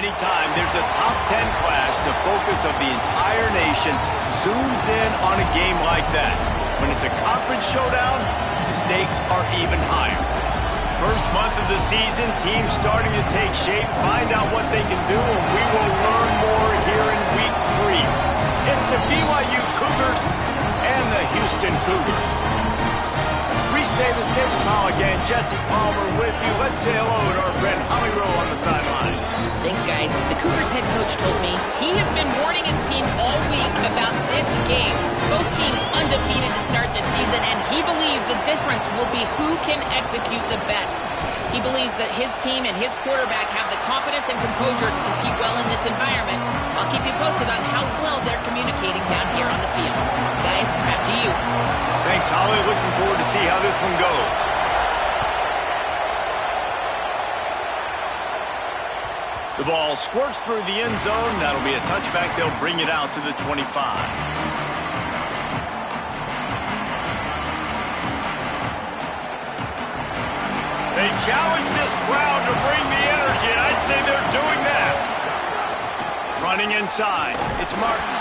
Anytime there's a top 10 clash, the focus of the entire nation zooms in on a game like that. When it's a conference showdown, the stakes are even higher. First month of the season, teams starting to take shape, find out what they can do, and we will learn more here in Week 3. It's the BYU Cougars and the Houston Cougars. Reese Davis, David Mulligan, Jesse Palmer with you. Let's say hello to our friend HOU on the sideline. Thanks, guys. The Cougars head coach told me he has been warning his team all week about this game. Both teams undefeated to start this season, and he believes the difference will be who can execute the best. He believes that his team and his quarterback have the confidence and composure to compete well in this environment. I'll keep you posted on how well they're communicating down here on the field. Guys, back to you. Thanks, Holly. Looking forward to see how this one goes. The ball squirts through the end zone. That'll be a touchback. They'll bring it out to the 25. They challenge this crowd to bring the energy, and I'd say they're doing that. Running inside. It's Martin.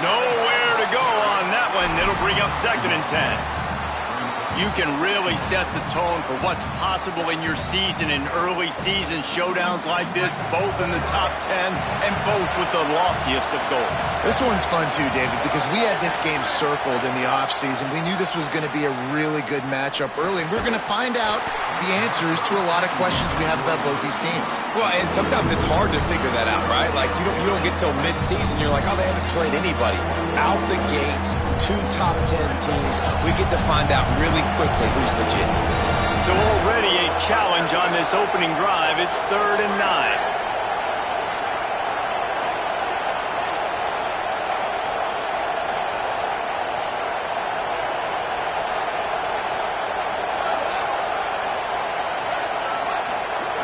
Nowhere to go on that one. It'll bring up 2nd and 10. You can really set the tone for what's possible in your season in early season showdowns like this, both in the top 10 and both with the loftiest of goals. This one's fun too, David, because we had this game circled in the offseason. We knew this was going to be a really good matchup early, and we're going to find out the answers to a lot of questions we have about both these teams. Well, and sometimes it's hard to figure that out, right? Like, you don't get till mid-season, you're like, oh, they haven't played anybody. Out the gates, 2 top 10 teams, we get to find out really quickly who's legit. So already a challenge on this opening drive. It's 3rd and 9.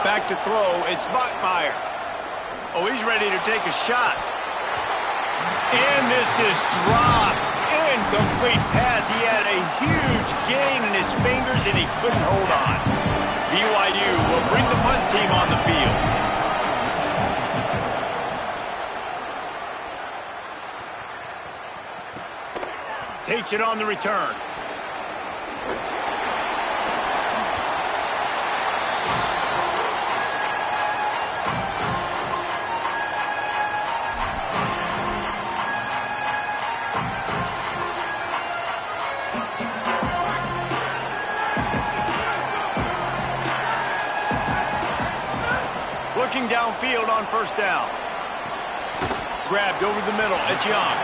Back to throw, it's Bachmeier. Oh, he's ready to take a shot. And this is dropped. Incomplete pass. He had a huge gain in his fingers, and he couldn't hold on. BYU will bring the punt team on the field. Takes it on the return. Looking downfield on 1st down. Grabbed over the middle. It's Young.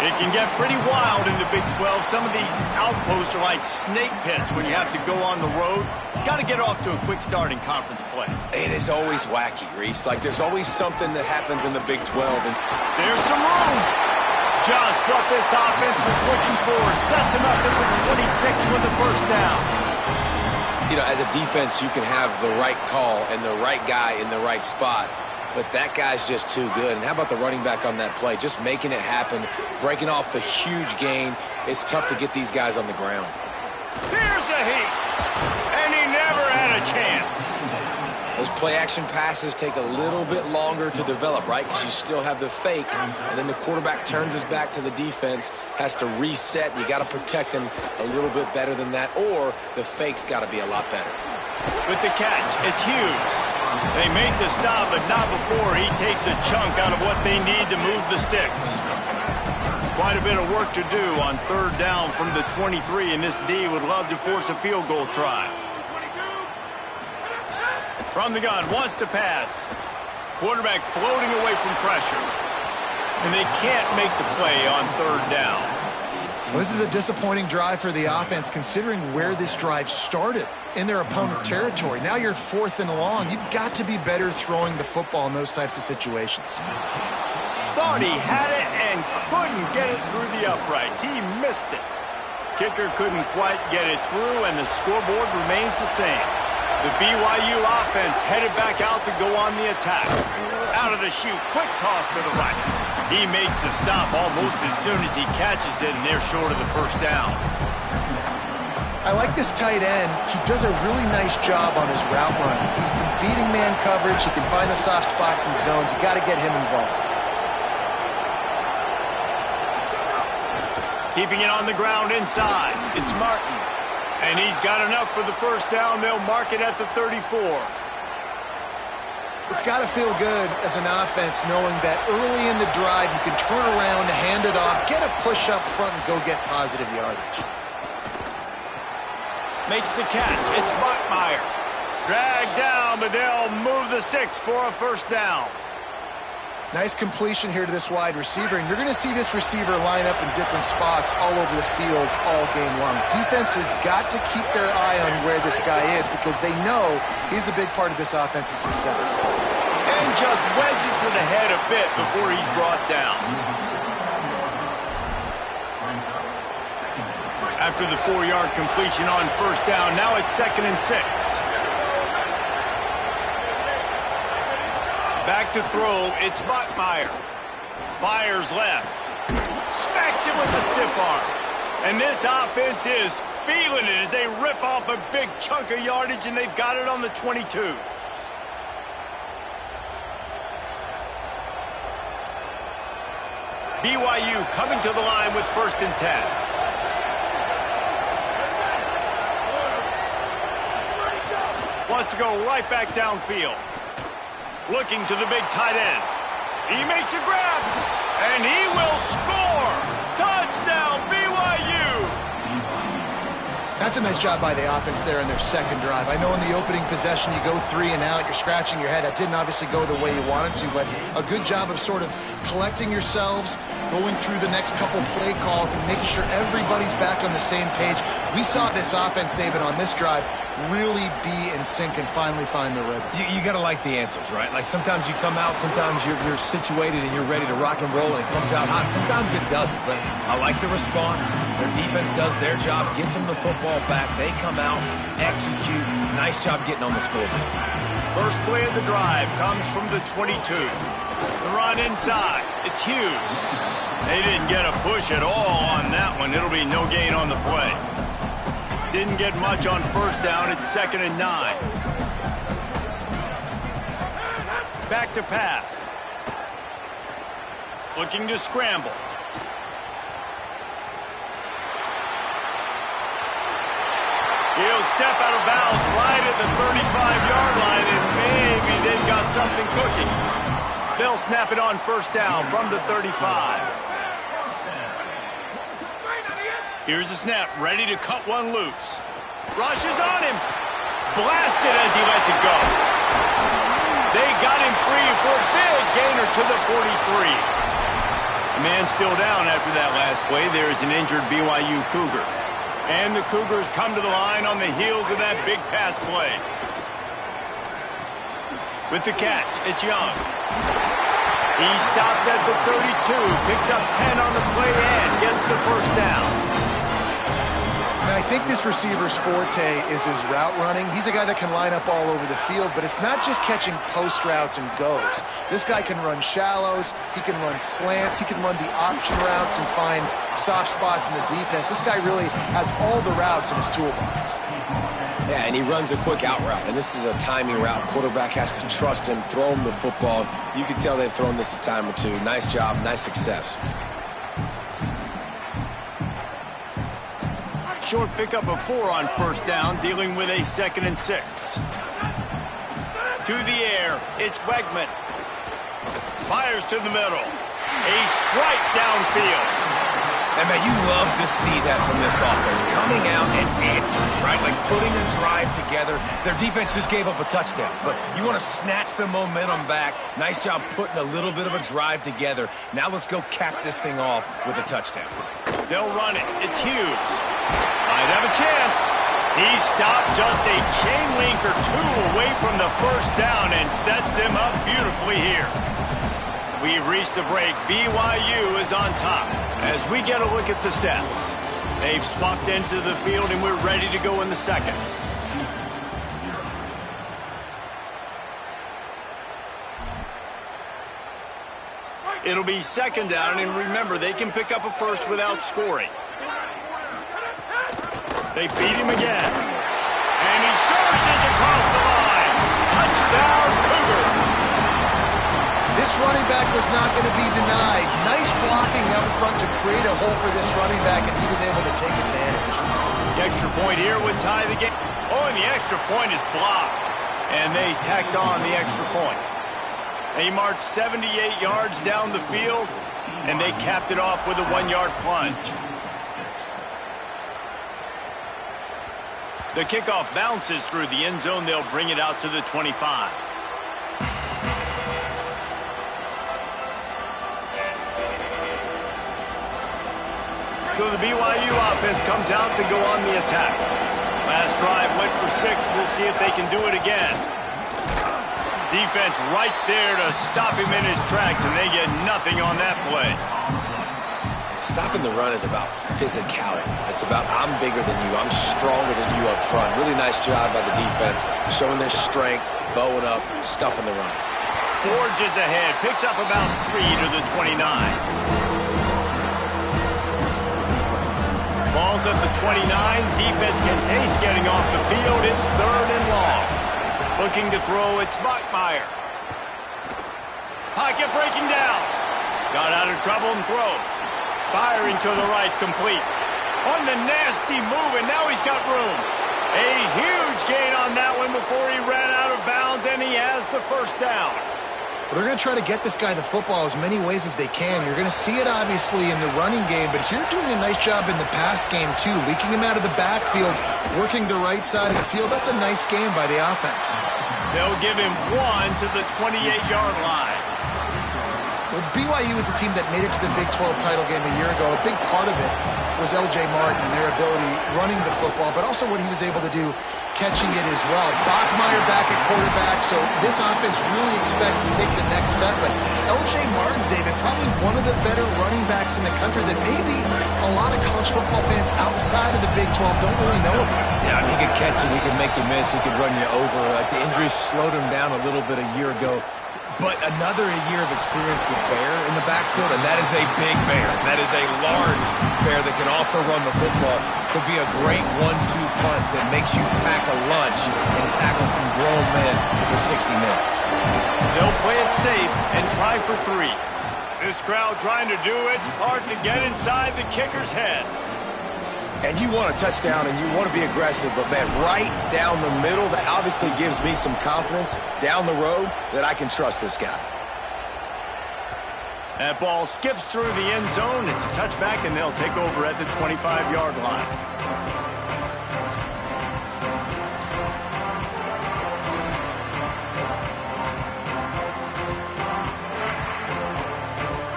It can get pretty wild in the Big 12. Some of these outposts are like snake pits when you have to go on the road. Got to get off to a quick start in conference play. It is always wacky, Reese. Like, there's always something that happens in the Big 12. And there's some room. Just what this offense was looking for. Sets him up at the 26 with the 1st down. You know, as a defense, you can have the right call and the right guy in the right spot, but that guy's just too good. And how about the running back on that play? Just making it happen, breaking off the huge gain. It's tough to get these guys on the ground. Here's a heat, and he never had a chance. Those play-action passes take a little bit longer to develop, right? Because you still have the fake, and then the quarterback turns his back to the defense, has to reset. You got to protect him a little bit better than that, or the fake's got to be a lot better. With the catch, it's Hughes. They make the stop, but not before he takes a chunk out of what they need to move the sticks. Quite a bit of work to do on 3rd down from the 23, and this D would love to force a field goal try. From the gun, wants to pass. Quarterback floating away from pressure. And they can't make the play on 3rd down. Well, this is a disappointing drive for the offense, considering where this drive started in their opponent territory. Now you're 4th and long. You've got to be better throwing the football in those types of situations. Thought he had it and couldn't get it through the uprights. He missed it. Kicker couldn't quite get it through, and the scoreboard remains the same. The BYU offense headed back out to go on the attack. Out of the chute, quick toss to the right. He makes the stop almost as soon as he catches it, and they're short of the 1st down. I like this tight end. He does a really nice job on his route running. He's been beating man coverage. He can find the soft spots in zones. You got to get him involved. Keeping it on the ground inside. It's Martin. And he's got enough for the first down. They'll mark it at the 34. It's got to feel good as an offense knowing that early in the drive you can turn around, hand it off, get a push up front, and go get positive yardage. Makes the catch. It's Bachmeier. Dragged down, but they'll move the sticks for a first down. Nice completion here to this wide receiver, and you're going to see this receiver line up in different spots all over the field all game long. Defense has got to keep their eye on where this guy is because they know he's a big part of this offense's success. And just wedges it ahead a bit before he's brought down. After the 4-yard completion on first down, now it's 2nd and 6. Back to throw, it's Bachmeier. Fires left. Smacks him with the stiff arm. And this offense is feeling it as they rip off a big chunk of yardage, and they've got it on the 22. BYU coming to the line with 1st and 10. Wants to go right back downfield. Looking to the big tight end. He makes a grab, and he will score! Touchdown, BYU! That's a nice job by the offense there in their second drive. I know in the opening possession you go 3 and out, you're scratching your head. That didn't obviously go the way you wanted to, but a good job of sort of collecting yourselves, going through the next couple play calls and making sure everybody's back on the same page. We saw this offense, David, on this drive really be in sync and finally find the rhythm. You got to like the answers, right? Like sometimes you come out, sometimes you're situated and you're ready to rock and roll and it comes out hot. Sometimes it doesn't, but I like the response. Their defense does their job, gets them the football back. They come out, execute. Nice job getting on the scoreboard. First play of the drive comes from the 22. The run inside. It's Hughes. They didn't get a push at all on that one. It'll be no gain on the play. Didn't get much on first down. It's 2nd and 9. Back to pass. Looking to scramble. He'll step out of bounds right at the 35-yard line, and maybe they've got something cooking. They'll snap it on first down from the 35. Here's the snap, ready to cut one loose. Rushes on him. Blasted as he lets it go. They got him free for a big gainer to the 43. The man still down after that last play. There's an injured BYU Cougar. And the Cougars come to the line on the heels of that big pass play. With the catch, it's Young. He stopped at the 32, picks up 10 on the play and gets the first down. And I think this receiver's forte is his route running. He's a guy that can line up all over the field, but it's not just catching post routes and goes. This guy can run shallows, he can run slants, he can run the option routes and find soft spots in the defense. This guy really has all the routes in his toolbox. Yeah, and he runs a quick out route, and this is a timing route. Quarterback has to trust him, throw him the football. You can tell they've thrown this a time or two. Nice job, nice success. Short pickup of 4 on first down, dealing with a 2nd and 6. To the air, it's Wegman. Fires to the middle. A strike downfield. And man, you love to see that from this offense. Coming out and answering, right? Like putting a drive together. Their defense just gave up a touchdown, but you want to snatch the momentum back. Nice job putting a little bit of a drive together. Now let's go cap this thing off with a touchdown. They'll run it. It's Hughes. Might have a chance. He stopped just a chain link or 2 away from the first down and sets them up beautifully here. We've reached the break. BYU is on top as we get a look at the stats. They've swapped ends of the field, and we're ready to go in the second. It'll be 2nd down, and remember, they can pick up a first without scoring. They feed him again. And he surges across the line. Touchdown, Cougars. This running back was not going to be denied. Nice blocking up front to create a hole for this running back, and he was able to take advantage. The extra point here would tie the game. Oh, and the extra point is blocked. And they tacked on the extra point. They marched 78 yards down the field, and they capped it off with a 1-yard plunge. The kickoff bounces through the end zone. They'll bring it out to the 25. So the BYU offense comes out to go on the attack. Last drive went for 6. We'll see if they can do it again. Defense right there to stop him in his tracks, and they get nothing on that play. Stopping the run is about physicality. It's about I'm bigger than you. I'm stronger than you up front. Really nice job by the defense, showing their strength, bowing up, stuffing the run. Forges ahead, picks up about 3 to the 29. Ball's at the 29. Defense can taste getting off the field. It's 3rd and long. Looking to throw, it's Bachmeier. Pocket breaking down. Got out of trouble and throws. Firing to the right, complete. On the nasty move, and now he's got room. A huge gain on that one before he ran out of bounds, and he has the first down. Well, they're going to try to get this guy the football as many ways as they can. You're going to see it, obviously, in the running game, but here doing a nice job in the pass game, too. Leaking him out of the backfield, working the right side of the field. That's a nice game by the offense. They'll give him 1 to the 28-yard line. Well, BYU is a team that made it to the Big 12 title game a year ago. A big part of it was L.J. Martin and their ability running the football, but also what he was able to do catching it as well. Bachmeier back at quarterback, so this offense really expects to take the next step. But L.J. Martin, David, probably one of the better running backs in the country that maybe a lot of college football fans outside of the Big 12 don't really know about. Yeah, he could catch it, he could make you miss, he could run you over. The injuries slowed him down a little bit a year ago. But another year of experience with Bear in the backfield, and that is a big Bear. That is a large Bear that can also run the football. Could be a great 1-2 punch that makes you pack a lunch and tackle some grown men for 60 minutes. They'll play it safe and try for 3. This crowd trying to do its part to get inside the kicker's head. And you want a touchdown and you want to be aggressive, but man, right down the middle, that obviously gives me some confidence down the road that I can trust this guy. That ball skips through the end zone. It's a touchback, and they'll take over at the 25-yard line.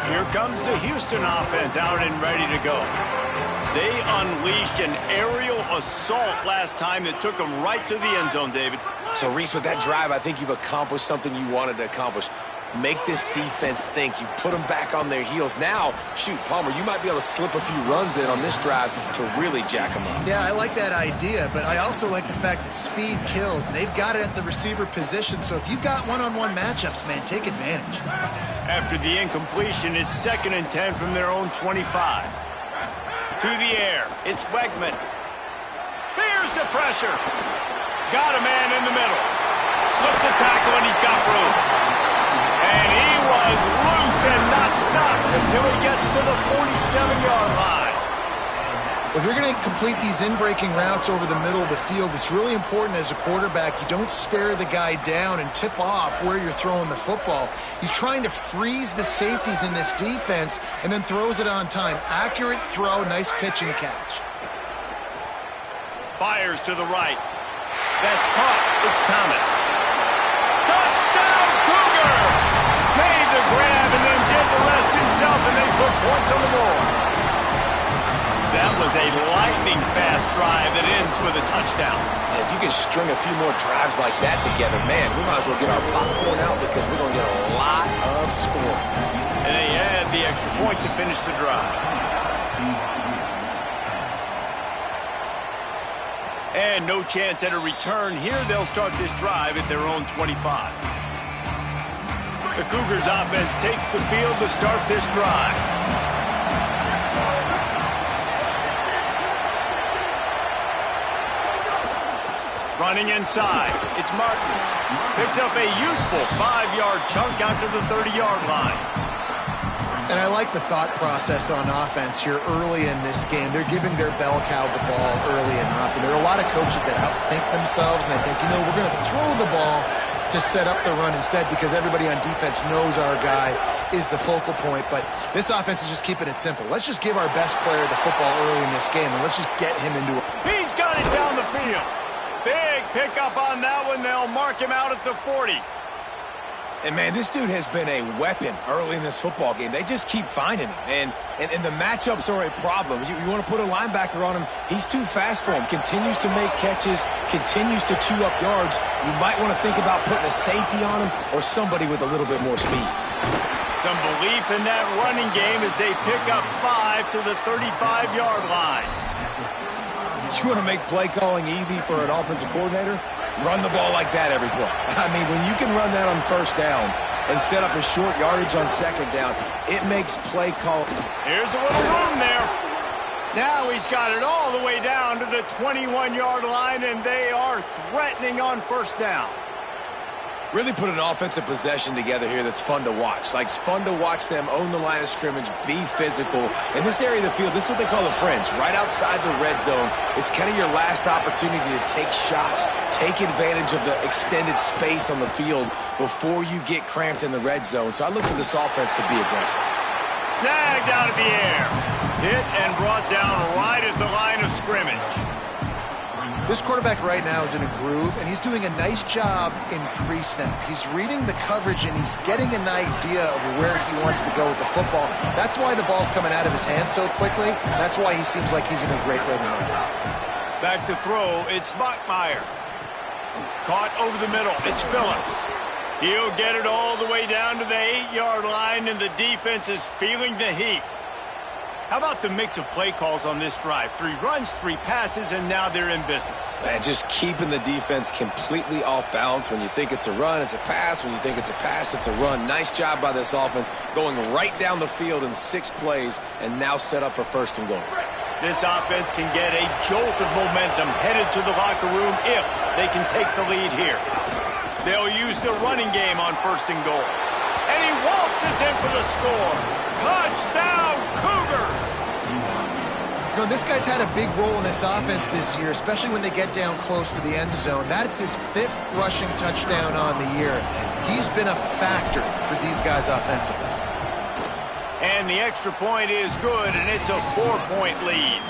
Here comes the Houston offense out and ready to go. They unleashed an aerial assault last time that took them right to the end zone, David. So, Reese, with that drive, I think you've accomplished something you wanted to accomplish. Make this defense think. You put them back on their heels. Now, shoot, Palmer, you might be able to slip a few runs in on this drive to really jack them up. Yeah, I like that idea, but I also like the fact that speed kills. They've got it at the receiver position, so if you've got one-on-one matchups, man, take advantage. After the incompletion, it's 2nd and 10 from their own 25. To the air, it's Wegman. Bears the pressure. Got a man in the middle. Slips a tackle, and he's got room. And he was loose and not stopped until he gets to the 47-yard line. If you're going to complete these in-breaking routes over the middle of the field, it's really important as a quarterback you don't stare the guy down and tip off where you're throwing the football. He's trying to freeze the safeties in this defense and then throws it on time. Accurate throw, nice pitch and catch. Fires to the right. That's caught. It's Thomas. Touchdown, Cougar! Made the grab and then did the rest himself, and they put points on the board. That was a lightning-fast drive that ends with a touchdown. If you can string a few more drives like that together, man, we might as well get our popcorn out because we're going to get a lot of scoring. And they add the extra point to finish the drive. And no chance at a return here. They'll start this drive at their own 25. The Cougars offense takes the field to start this drive. Running inside, it's Martin. Picks up a useful 5-yard chunk out to the 30-yard line. And I like the thought process on offense here early in this game. They're giving their bell cow the ball early and often. There are a lot of coaches that outthink themselves, and they think, we're going to throw the ball to set up the run instead because everybody on defense knows our guy is the focal point. But this offense is just keeping it simple. Let's just give our best player the football early in this game, and let's just get him into it. He's got it down the field. Big pickup on that one. They'll mark him out at the 40. And, man, this dude has been a weapon early in this football game. They just keep finding him. And the matchups are a problem. You want to put a linebacker on him, he's too fast for him. Continues to make catches, continues to chew up yards. You might want to think about putting a safety on him or somebody with a little bit more speed. Some belief in that running game as they pick up 5 to the 35-yard line. You want to make play calling easy for an offensive coordinator? Run the ball like that every play. I mean, when you can run that on first down and set up a short yardage on second down, it makes play call. Here's a little room there. Now he's got it all the way down to the 21-yard line, and they are threatening on first down. Really put an offensive possession together here that's fun to watch. Like, it's fun to watch them own the line of scrimmage, be physical. In this area of the field, this is what they call the fringe, right outside the red zone. It's kind of your last opportunity to take shots, take advantage of the extended space on the field before you get cramped in the red zone. So I look for this offense to be aggressive. Snagged out of the air. Hit and brought down right at the line of scrimmage. This quarterback right now is in a groove, and he's doing a nice job in pre-snap. He's reading the coverage, and he's getting an idea of where he wants to go with the football. That's why the ball's coming out of his hands so quickly. That's why he seems like he's in a great rhythm right now. Back to throw, it's Bachmeier. Caught over the middle, it's Phillips. He'll get it all the way down to the 8-yard line, and the defense is feeling the heat. How about the mix of play calls on this drive? 3 runs, 3 passes, and now they're in business. And just keeping the defense completely off balance. When you think it's a run, it's a pass. When you think it's a pass, it's a run. Nice job by this offense going right down the field in 6 plays and now set up for first and goal. This offense can get a jolt of momentum headed to the locker room if they can take the lead here. They'll use the running game on first and goal. And he waltzes in for the score. Touchdown, Cougars! This guy's had a big role in this offense this year, especially when they get down close to the end zone. That's his 5th rushing touchdown on the year. He's been a factor for these guys offensively. And the extra point is good, and it's a 4-point lead.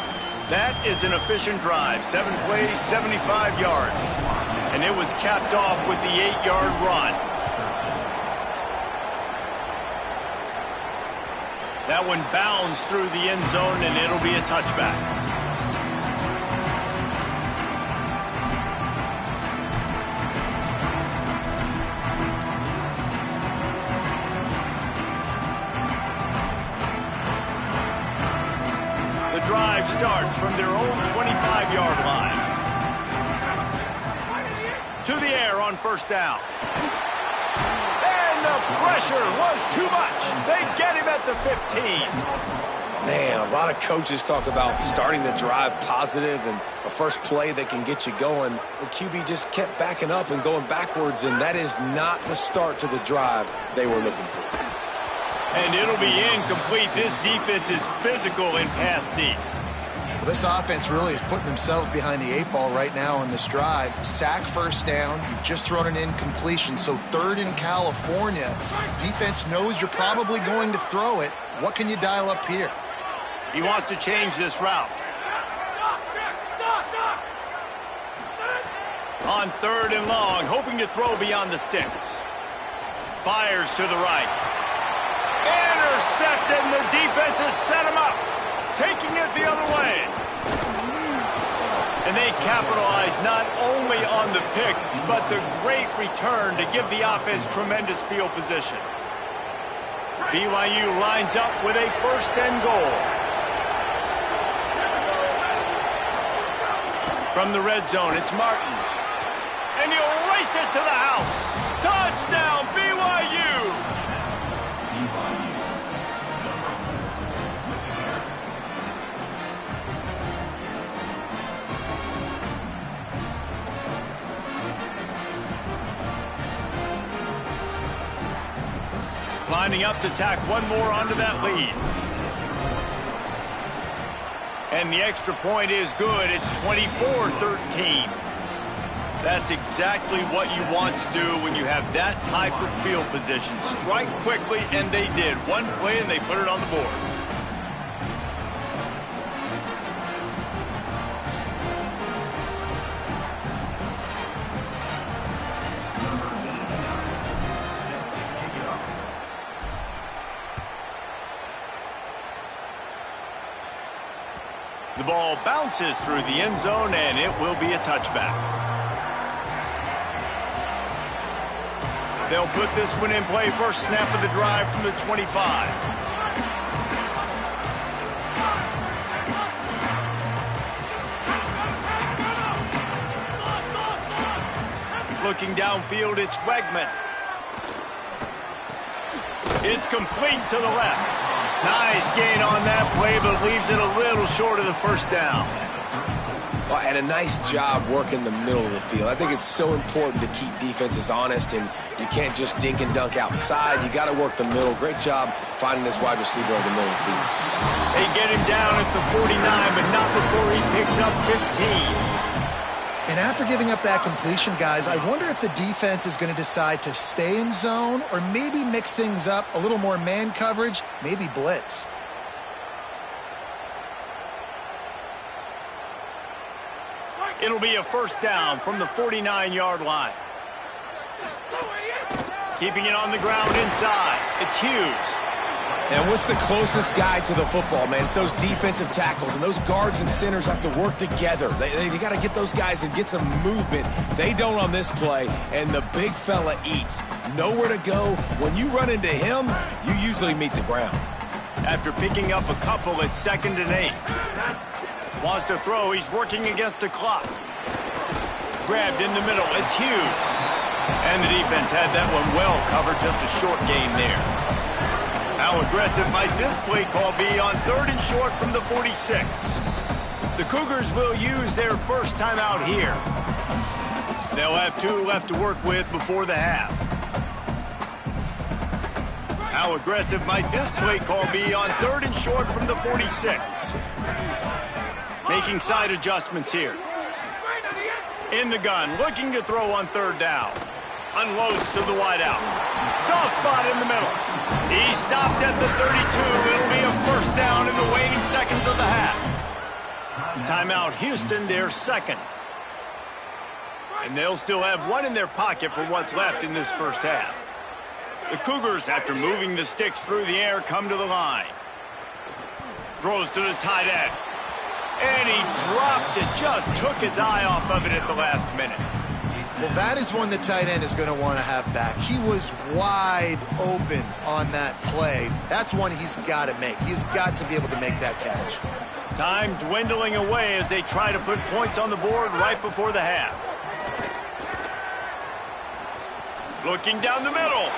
That is an efficient drive. 7 plays, 75 yards. And it was capped off with the 8-yard run. That one bounds through the end zone, and it'll be a touchback. The drive starts from their own 25-yard line. To the air on first down. The pressure was too much. They get him at the 15. Man, a lot of coaches talk about starting the drive positive and a first play that can get you going. The QB just kept backing up and going backwards, and that is not the start to the drive they were looking for. And it'll be incomplete. This defense is physical in pass deep. Well, this offense really is putting themselves behind the 8 ball right now on this drive. Sack first down. You've just thrown an incompletion, so 3rd in California. Defense knows you're probably going to throw it. What can you dial up here? He wants to change this route. On 3rd and long, hoping to throw beyond the sticks. Fires to the right. Intercepted, and the defense has set him up. Taking it the other way. And they capitalize not only on the pick, but the great return to give the offense tremendous field position. BYU lines up with a first and goal. From the red zone, it's Martin. And he'll race it to the house. Touchdown, BYU! Lining up to tack one more onto that lead. And the extra point is good. It's 24-13. That's exactly what you want to do when you have that type of field position. Strike quickly, and they did. One play, and they put it on the board. The ball bounces through the end zone, and it will be a touchback. They'll put this one in play. First snap of the drive from the 25. Looking downfield, it's Wegman. It's complete to the left. Nice gain on that play, but leaves it a little short of the first down. Well, and a nice job working the middle of the field. I think it's so important to keep defenses honest, and you can't just dink and dunk outside. You got to work the middle. Great job finding this wide receiver over the middle of the field. They get him down at the 49, but not before he picks up 15. And after giving up that completion, guys, I wonder if the defense is going to decide to stay in zone or maybe mix things up, a little more man coverage, maybe blitz. It'll be a first down from the 49-yard line. Keeping it on the ground inside. It's Hughes. And what's the closest guy to the football, man? It's those defensive tackles, and those guards and centers have to work together. They got to get those guys and get some movement. They don't on this play, and the big fella eats. Nowhere to go. When you run into him, you usually meet the ground. After picking up a couple, it's 2nd and 8. Wants to throw. He's working against the clock. Grabbed in the middle. It's Hughes. And the defense had that one well covered. Just a short gain there. How aggressive might this play call be on 3rd and short from the 46? The Cougars will use their first timeout here. They'll have 2 left to work with before the half. How aggressive might this play call be on 3rd and short from the 46? Making side adjustments here. In the gun, looking to throw on 3rd down. Unloads to the wideout. Soft spot in the middle. He stopped at the 32. It'll be a first down in the waning seconds of the half. Timeout Houston, their second. And they'll still have one in their pocket for what's left in this first half. The Cougars, after moving the sticks through the air, come to the line. Throws to the tight end. And he drops it. Just took his eye off of it at the last minute. Well, that is one the tight end is going to want to have back. He was wide open on that play. That's one he's got to make. He's got to be able to make that catch. Time dwindling away as they try to put points on the board right before the half. Looking down the middle.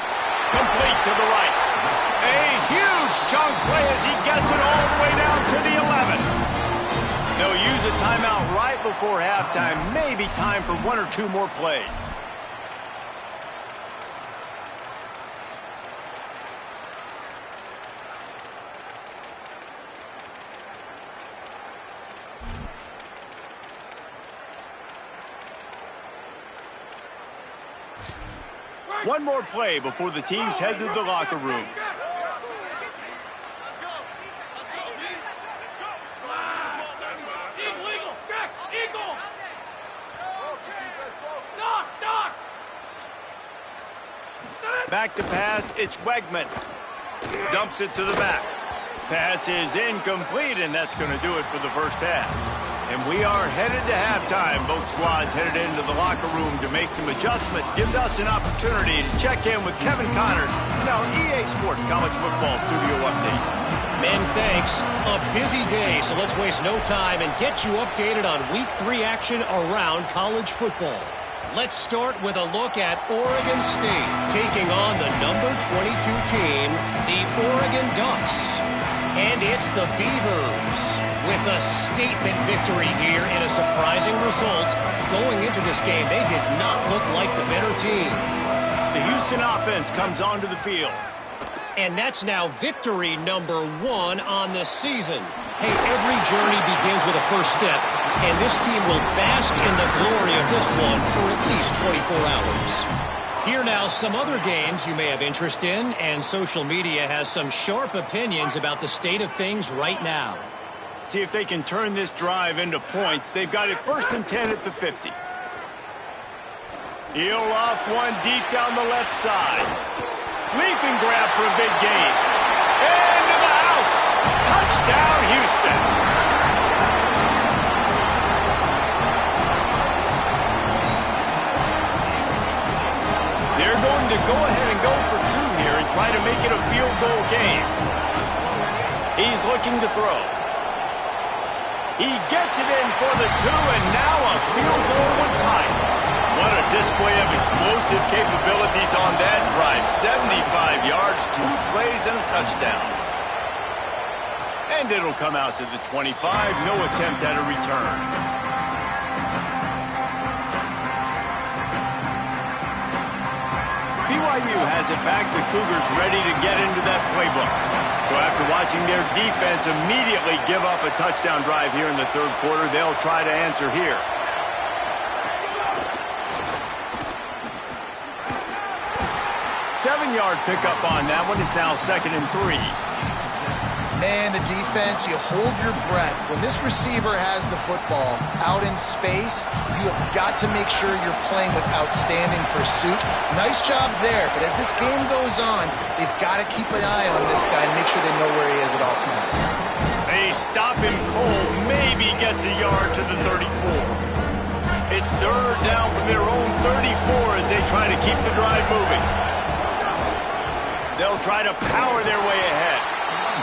Complete to the right. A huge chunk play as he gets it all the way down to the 11. They'll use a timeout right before halftime. Maybe time for 1 or 2 more plays. One more play before the teams head to the locker rooms. Back to pass, it's Wegman. Dumps it to the back. Pass is incomplete, and that's going to do it for the first half. And we are headed to halftime. Both squads headed into the locker room to make some adjustments. Gives us an opportunity to check in with Kevin Connors in our EA Sports College Football Studio Update. Men, thanks. A busy day, so let's waste no time and get you updated on Week 3 action around college football. Let's start with a look at Oregon State taking on the number 22 team, the Oregon Ducks. And it's the Beavers with a statement victory here in a surprising result. Going into this game, they did not look like the better team. The Houston offense comes onto the field. And that's now victory number 1 on the season. Hey, every journey begins with a first step, and this team will bask in the glory of this one for at least 24 hours. Here now, some other games you may have interest in, and social media has some sharp opinions about the state of things right now. See if they can turn this drive into points. They've got it 1st and 10 at the 50. He'll off one deep down the left side. Leap and grab for a big gain. Into the house. Touchdown, Houston. They're going to go ahead and go for 2 here and try to make it a field goal game. He's looking to throw. He gets it in for the 2, and now a field goal would tie it. What a display of explosive capabilities on that drive. 75 yards, 2 plays, and a touchdown. And it'll come out to the 25. No attempt at a return. BYU has it back. The Cougars ready to get into that playbook. So after watching their defense immediately give up a touchdown drive here in the 3rd quarter, they'll try to answer here. Seven-yard pickup on that one. Is now 2nd and 3. Man, the defense, you hold your breath. When this receiver has the football out in space, you have got to make sure you're playing with outstanding pursuit. Nice job there, but as this game goes on, they've got to keep an eye on this guy and make sure they know where he is at all times. They stop him cold, maybe gets a yard to the 34. It's 3rd down from their own 34 as they try to keep the drive moving. They'll try to power their way ahead.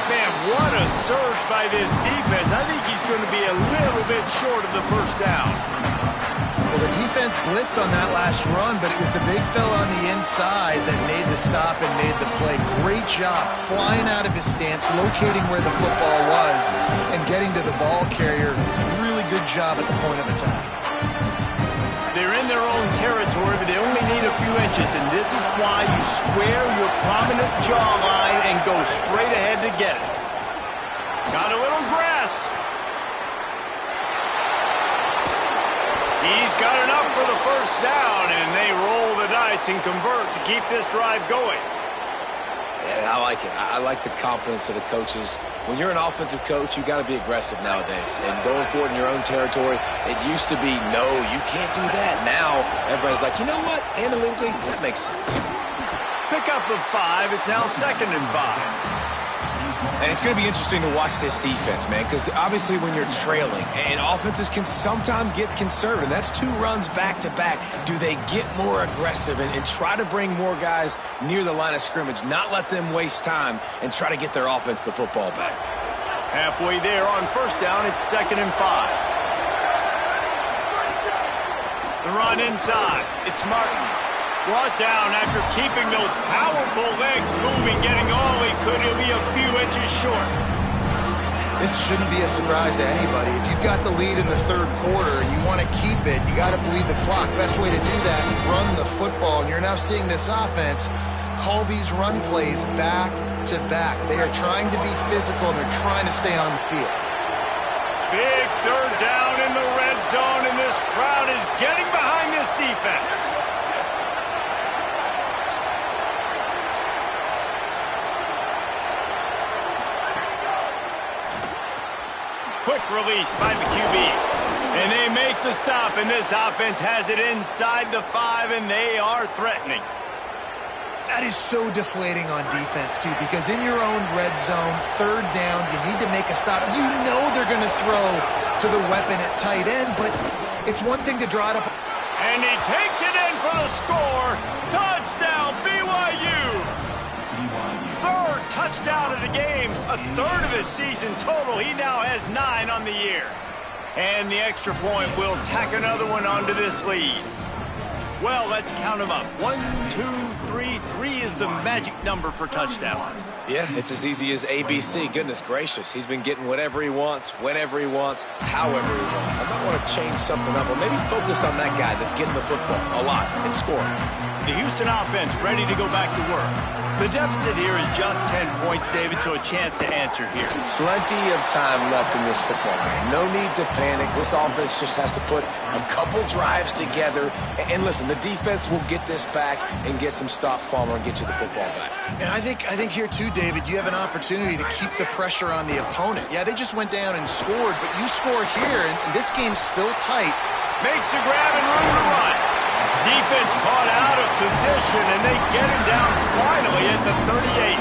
Man, what a surge by this defense. I think he's going to be a little bit short of the 1st down. Well, the defense blitzed on that last run, but it was the big fella on the inside that made the stop and made the play. Great job flying out of his stance, locating where the football was, and getting to the ball carrier. Really good job at the point of attack. They're in their own territory, but they only need a few inches, and this is why you square your prominent jawline and go straight ahead to get it. Got a little grass. He's got enough for the 1st down, and they roll the dice and convert to keep this drive going. Yeah, I like it. I like the confidence of the coaches. When you're an offensive coach, you got to be aggressive nowadays. And going forward in your own territory, it used to be, no, you can't do that. Now, everybody's like, you know what? Analytically, that makes sense. Pickup of 5. It's now 2nd and 5. And it's going to be interesting to watch this defense, man, because obviously when you're trailing, and offenses can sometimes get conservative. That's 2 runs back-to-back. Do they get more aggressive and try to bring more guys near the line of scrimmage, not let them waste time, and try to get their offense the football back? Halfway there on 1st down, it's 2nd and 5. The run inside. It's Martin. Brought down after keeping those powerful legs moving, getting all he could. He'll be a few inches short. This shouldn't be a surprise to anybody. If you've got the lead in the 3rd quarter and you want to keep it, you got to bleed the clock. Best way to do that, run the football. And you're now seeing this offense call these run plays back to back. They are trying to be physical, and they're trying to stay on the field. Big 3rd down in the red zone, and this crowd is getting behind this defense. Quick release by the QB. And they make the stop, and this offense has it inside the 5, and they are threatening. That is so deflating on defense, too, because in your own red zone, 3rd down, you need to make a stop. You know they're going to throw to the weapon at tight end, but it's one thing to draw it up. And he takes it in for the score. Touchdown, BYU. 3rd touchdown of the game, a 3rd of his season total. He now has 9 on the year. And the extra point will tack another one onto this lead. Well, let's count them up. 1, 2, 3. 3 is the magic number for touchdowns. Yeah, it's as easy as ABC. Goodness gracious. He's been getting whatever he wants, whenever he wants, however he wants. I might want to change something up, or maybe focus on that guy that's getting the football a lot and scoring. The Houston offense ready to go back to work. The deficit here is just 10 points, David, so a chance to answer here. Plenty of time left in this football game. No need to panic. This offense just has to put a couple drives together. And listen, the defense will get this back and get some stops, Palmer, and get you the football back. And I think here, too, David, you have an opportunity to keep the pressure on the opponent. Yeah, they just went down and scored, but you score here, and this game's still tight. Makes a grab and room to run. Defense caught out of position, and they get him down finally at the 38.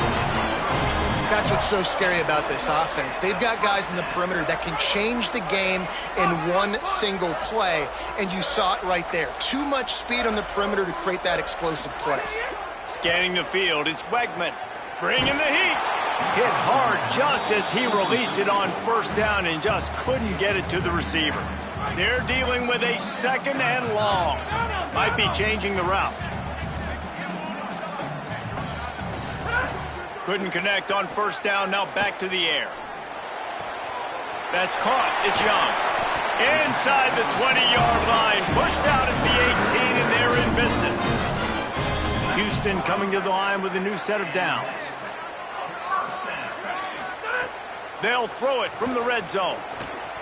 That's what's so scary about this offense. They've got guys in the perimeter that can change the game in one single play, and you saw it right there. Too much speed on the perimeter to create that explosive play. Scanning the field, it's Wegman bringing the heat. Hit hard just as he released it on first down and just couldn't get it to the receiver. They're dealing with a second and long. Might be changing the route. Couldn't connect on first down, now back to the air. That's caught, it's Young. Inside the 20-yard line, pushed out at the 18, and they're in business. Houston coming to the line with a new set of downs. They'll throw it from the red zone.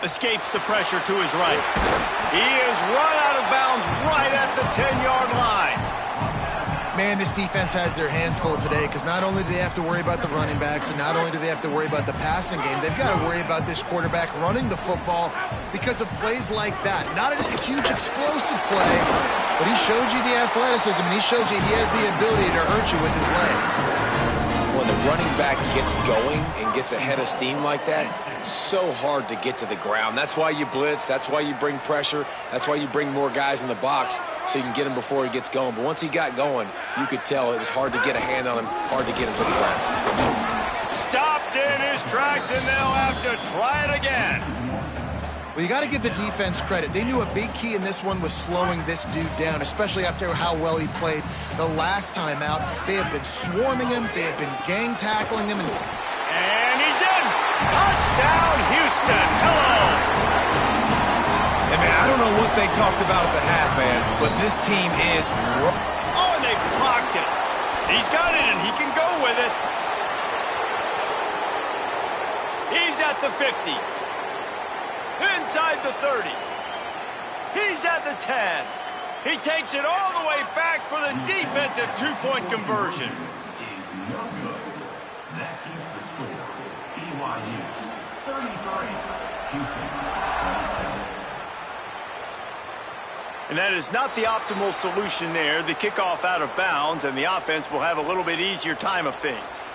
Escapes the pressure to his right. He is run out of bounds right at the 10-yard line. Man, this defense has their hands full today because not only do they have to worry about the running backs and not only do they have to worry about the passing game, they've got to worry about this quarterback running the football because of plays like that. Not a huge explosive play, but he showed you the athleticism and he showed you he has the ability to hurt you with his legs. When the running back gets going and gets ahead of steam like that, it's so hard to get to the ground. That's why you blitz. That's why you bring pressure. That's why you bring more guys in the box so you can get him before he gets going. But once he got going, you could tell it was hard to get a hand on him, hard to get him to the ground. Stopped in his tracks, and they'll have to try it again. Well, you got to give the defense credit. They knew a big key in this one was slowing this dude down, especially after how well he played the last time out. They have been swarming him. They have been gang tackling him. And he's in. Touchdown, Houston. Hello. Hey, man, I don't know what they talked about at the half, man, but this team is... Oh, and they blocked it. He's got it, and he can go with it. He's at the 50. Inside the 30. He's at the 10. He takes it all the way back for the defensive two-point conversion. Is no good. That keeps the score. BYU 33, Houston 27. And that is not the optimal solution there. The kickoff out of bounds, and the offense will have a little bit easier time of things.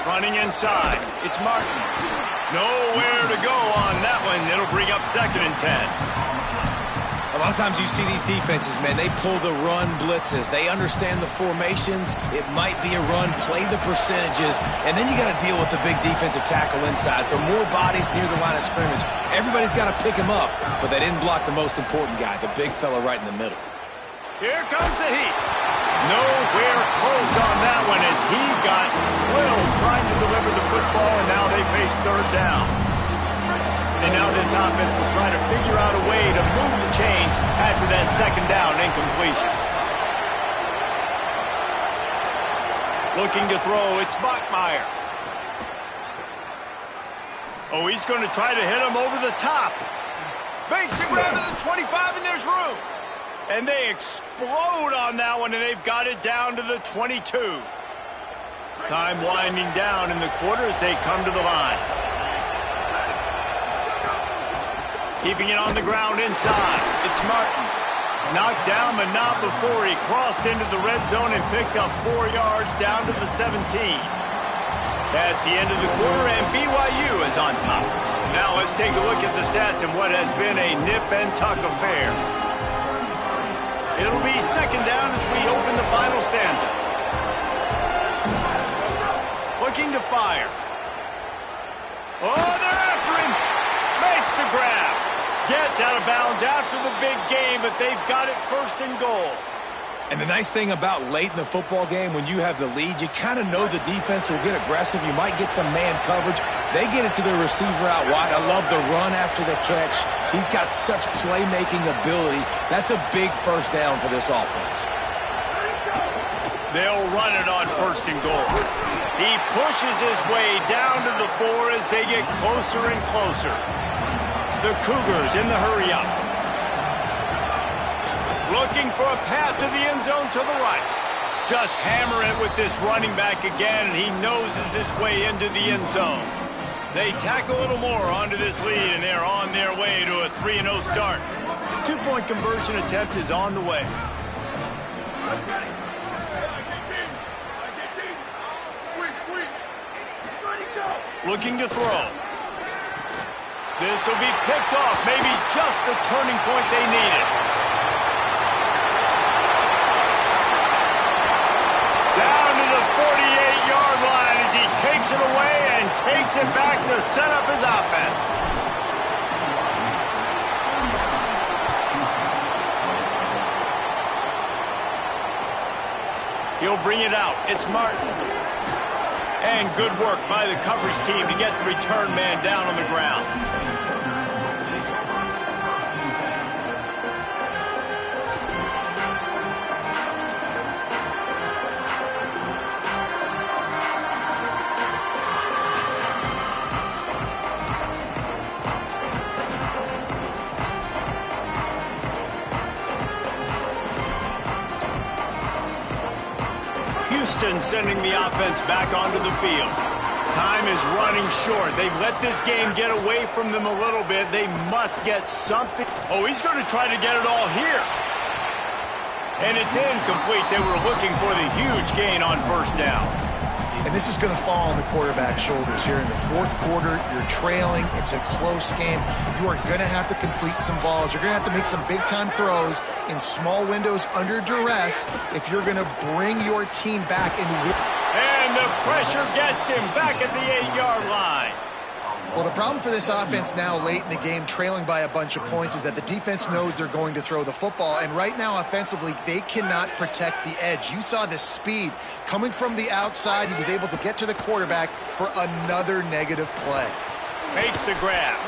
Running inside, it's Martin. Nowhere to go on that one. It'll bring up second and 10. A lot of times you see these defenses, man, they pull the run blitzes. They understand the formations. It might be a run, play the percentages, and then you got to deal with the big defensive tackle inside. So more bodies near the line of scrimmage. Everybody's got to pick him up, but they didn't block the most important guy, the big fella right in the middle. Here comes the heat. Nowhere close on that one as he got drilled trying to deliver the football, and now they face third down. And now this offense will try to figure out a way to move the chains after that second down incompletion. Looking to throw, it's Bachmeier. Oh, he's going to try to hit him over the top. Makes a grab at the 25, and there's room. And they explode on that one, and they've got it down to the 22. Time winding down in the quarter as they come to the line. Keeping it on the ground inside. It's Martin. Knocked down, but not before he crossed into the red zone and picked up 4 yards down to the 17. That's the end of the quarter, and BYU is on top. Now let's take a look at the stats in what has been a nip-and-tuck affair. It'll be second down as we open the final stanza. Looking to fire. Oh, they're after him. Makes the grab. Gets out of bounds after the big game, but they've got it first and goal. And the nice thing about late in the football game, when you have the lead, you kind of know the defense will get aggressive. You might get some man coverage. They get it to the receiver out wide. I love the run after the catch. He's got such playmaking ability. That's a big first down for this offense. They'll run it on 1st and goal. He pushes his way down to the 4 as they get closer and closer. The Cougars in the hurry-up. Looking for a path to the end zone to the right. Just hammer it with this running back again, and he noses his way into the end zone. They tack a little more onto this lead, and they're on their way to a 3-0 start. 2-point conversion attempt is on the way. Looking to throw. This will be picked off, maybe just the turning point they needed. Down to the 48-yard line as he takes it away and takes it back to set up his offense. He'll bring it out. It's Martin. And good work by the coverage team to get the return man down on the ground. Sending the offense back onto the field. Time is running short. They've let this game get away from them a little bit. They must get something. Oh, he's going to try to get it all here. And it's incomplete. They were looking for the huge gain on 1st down. And this is going to fall on the quarterback's shoulders here in the 4th quarter. You're trailing. It's a close game. You are going to have to complete some balls. You're going to have to make some big-time throws in small windows under duress if you're going to bring your team back in. And the pressure gets him back at the 8-yard line. Well, the problem for this offense now late in the game, trailing by a bunch of points, is that the defense knows they're going to throw the football. And right now, offensively, they cannot protect the edge. You saw the speed coming from the outside. He was able to get to the quarterback for another negative play. Makes the grab.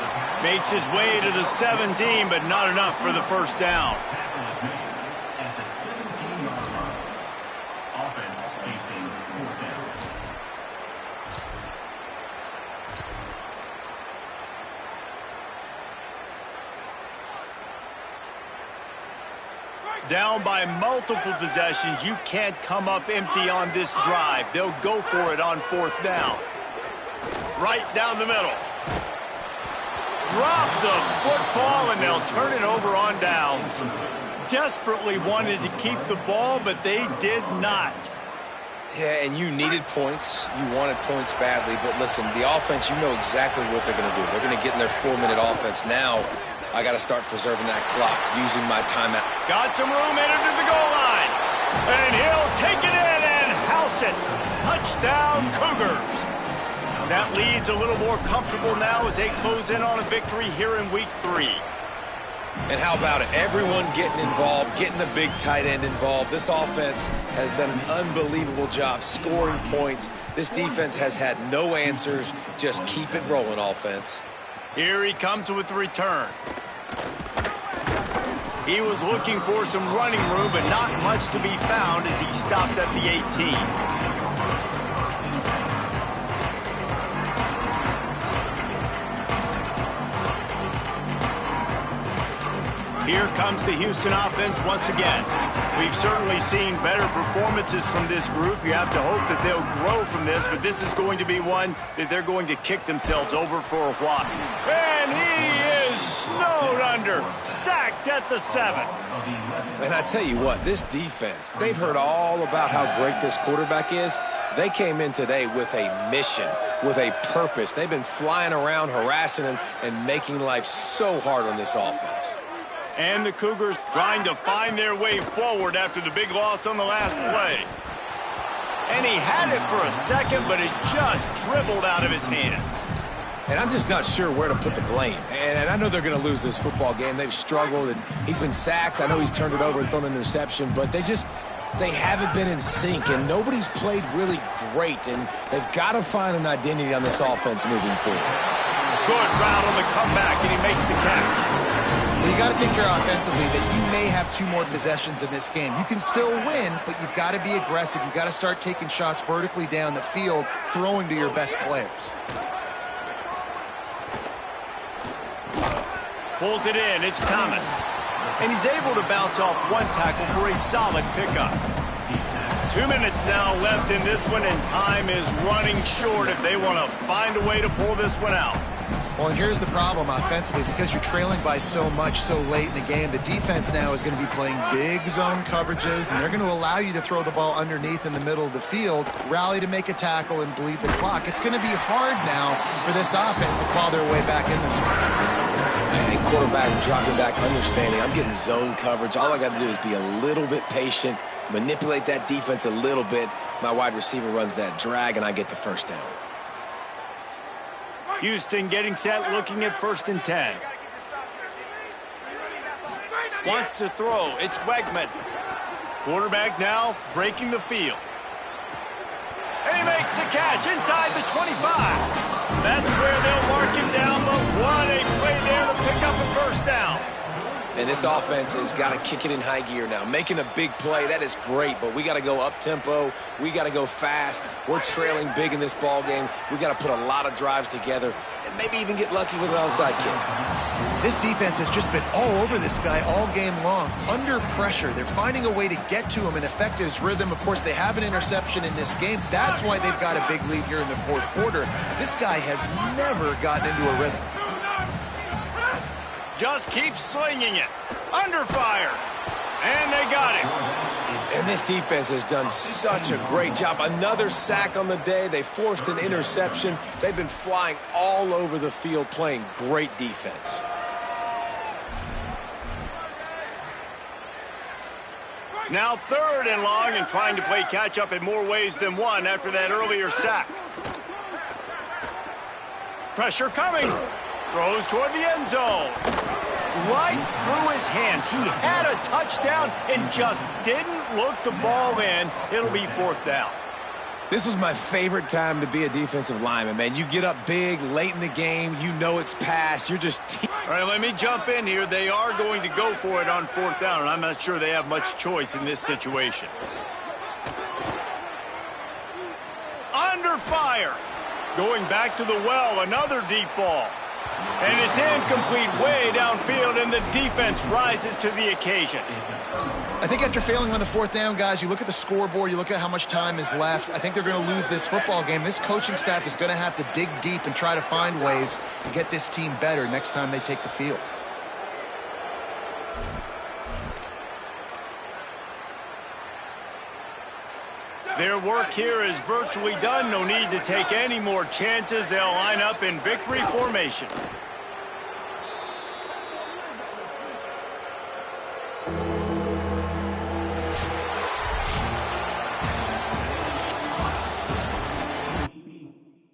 Makes his way to the 17, but not enough for the 1st down. Down by multiple possessions, you can't come up empty on this drive. They'll go for it on 4th down. Right down the middle. Drop the football, and they'll turn it over on downs. Desperately wanted to keep the ball, but they did not. Yeah, and you needed points. You wanted points badly. But listen, the offense, you know exactly what they're going to do. They're going to get in their 4-minute offense. Now, I got to start preserving that clock, using my timeout. Got some room, headed to the goal line. And he'll take it in and house it. Touchdown, Cougars. That lead's a little more comfortable now as they close in on a victory here in week 3. And how about it? Everyone getting involved, getting the big tight end involved. This offense has done an unbelievable job scoring points. This defense has had no answers. Just keep it rolling, offense. Here he comes with the return. He was looking for some running room, but not much to be found as he stopped at the 18. Here comes the Houston offense once again. We've certainly seen better performances from this group. You have to hope that they'll grow from this, but this is going to be one that they're going to kick themselves over for a while. And he is snowed under, sacked at the 7. And I tell you what, this defense, they've heard all about how great this quarterback is. They came in today with a mission, with a purpose. They've been flying around, harassing him, and making life so hard on this offense. And the Cougars trying to find their way forward after the big loss on the last play. And he had it for a second, but it just dribbled out of his hands. And I'm just not sure where to put the blame. And I know they're going to lose this football game. They've struggled, and he's been sacked. I know he's turned it over and thrown an interception, but they They haven't been in sync, and nobody's played really great, and they've got to find an identity on this offense moving forward. Good route on the comeback, and he makes the catch. Well, you got to think here offensively that you may have 2 more possessions in this game. You can still win, but you've got to be aggressive. You've got to start taking shots vertically down the field, throwing to your best players. Pulls it in. It's Thomas. And he's able to bounce off 1 tackle for a solid pickup. 2 minutes now left in this one, and time is running short if they want to find a way to pull this one out. Well, and here's the problem offensively. Because you're trailing by so much so late in the game, the defense now is going to be playing big zone coverages, and they're going to allow you to throw the ball underneath in the middle of the field, rally to make a tackle, and bleed the clock. It's going to be hard now for this offense to claw their way back in this one. And quarterback dropping back, understanding I'm getting zone coverage. All I got to do is be a little bit patient, manipulate that defense a little bit. My wide receiver runs that drag, and I get the first down. Houston getting set, looking at 1st and 10. Wants to throw. It's Wegman. Quarterback now breaking the field. And he makes the catch inside the 25. That's where they'll mark him down, but what a play there to pick up a 1st down. And this offense has got to kick it in high gear now. Making a big play, that is great, but we got to go up-tempo. We got to go fast. We're trailing big in this ball game. We got to put a lot of drives together and maybe even get lucky with an onside kick. This defense has just been all over this guy all game long. Under pressure, they're finding a way to get to him and affect his rhythm. Of course, they have an interception in this game. That's why they've got a big lead here in the 4th quarter. This guy has never gotten into a rhythm. Just keep slinging it. Under fire. And they got him. And this defense has done such a great job. Another sack on the day. They forced an interception. They've been flying all over the field, playing great defense. Now 3rd and long, and trying to play catch-up in more ways than one after that earlier sack. Pressure coming. Throws toward the end zone. Right through his hands. He had a touchdown and just didn't look the ball in. It'll be 4th down. This was my favorite time to be a defensive lineman, man. You get up big, late in the game. You know it's past. You're just... All right, let me jump in here. They are going to go for it on 4th down, and I'm not sure they have much choice in this situation. Under fire. Going back to the well, another deep ball. And it's incomplete way downfield, and the defense rises to the occasion. I think after failing on the 4th down, guys, you look at the scoreboard, you look at how much time is left. I think they're going to lose this football game. This coaching staff is going to have to dig deep and try to find ways to get this team better next time they take the field. Their work here is virtually done. No need to take any more chances. They'll line up in victory formation.